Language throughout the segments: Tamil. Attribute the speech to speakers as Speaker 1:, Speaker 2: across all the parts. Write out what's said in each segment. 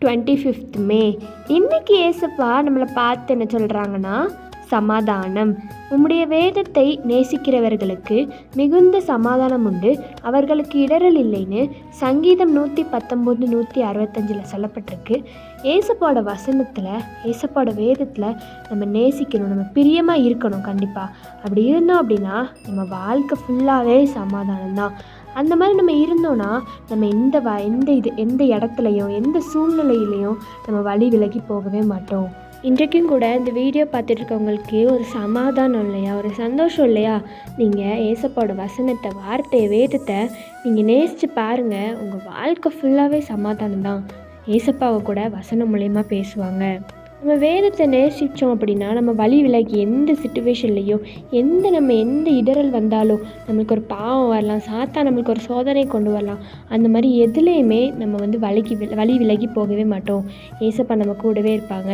Speaker 1: 25th மே. இன்றைக்கி ஏசப்பா நம்மளை பார்த்து என்ன சொல்கிறாங்கன்னா, சமாதானம். உம்முடைய வேதத்தை நேசிக்கிறவர்களுக்கு மிகுந்த சமாதானம் உண்டு, அவர்களுக்கு இடரல் இல்லைன்னு சங்கீதம் 119 165 சொல்லப்பட்டிருக்கு. ஏசப்பாவோட வசனத்தில், ஏசப்பாவோட வேதத்தில் நம்ம நேசிக்கணும், நம்ம பிரியமாக இருக்கணும். கண்டிப்பாக அப்படி இருந்தோம் அப்படின்னா நம்ம வாழ்க்கை ஃபுல்லாகவே சமாதானம் தான். அந்த மாதிரி நம்ம இருந்தோன்னா நம்ம எந்த இடத்துலையும் எந்த சூழ்நிலையிலையும் நம்ம வழி விலகி போகவே மாட்டோம். இன்றைக்கும் கூட இந்த வீடியோ பார்த்துட்டு இருக்கவங்களுக்கு ஒரு சமாதானம் இல்லையா, ஒரு சந்தோஷம் இல்லையா? நீங்கள் ஏசப்பாவோட வசனத்தை, வார்த்தையை, வேதத்தை நீங்கள் நேசித்து பாருங்கள். உங்கள் வாழ்க்கை ஃபுல்லாகவே சமாதானம் தான். ஏசப்பாவை கூட வசனம் மூலயமா பேசுவாங்க. நம்ம வேதத்தை நேசித்தோம் அப்படின்னா நம்ம வழி விலகி எந்த சுச்சுவேஷன்லேயும் எந்த இடரல் வந்தாலும், நம்மளுக்கு ஒரு பாவம் வரலாம், சாத்தா நம்மளுக்கு ஒரு சோதனை கொண்டு வரலாம், அந்த மாதிரி எதுலேயுமே நம்ம வழி விலகி போகவே மாட்டோம். ஏசப்பா நம்ம கூடவே இருப்பாங்க.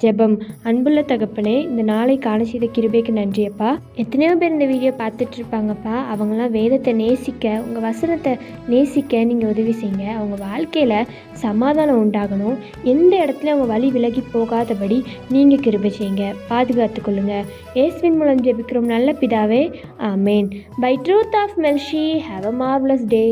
Speaker 1: ஜெபம். அன்புள்ள தகப்பனே, இந்த நாளை காண செய்த கிருபைக்கு நன்றியப்பா. எத்தனையோ பேர் இந்த வீடியோ பார்த்துட்ருப்பாங்கப்பா. அவங்களாம் வேதத்தை நேசிக்க, உங்கள் வசனத்தை நேசிக்க நீங்கள் உதவி செய்யுங்க. அவங்க வாழ்க்கையில் சமாதானம் உண்டாகணும். எந்த இடத்துல அவங்க வழி விலகி போகாதபடி நீங்கள் கிருபை செய்யுங்க, பாதுகாத்து கொள்ளுங்க. இயேசுவின் மூலம் ஜெபிக்கிறோம் நல்ல பிதாவே, ஆமேன். By truth of Melshi, have a marvellous day.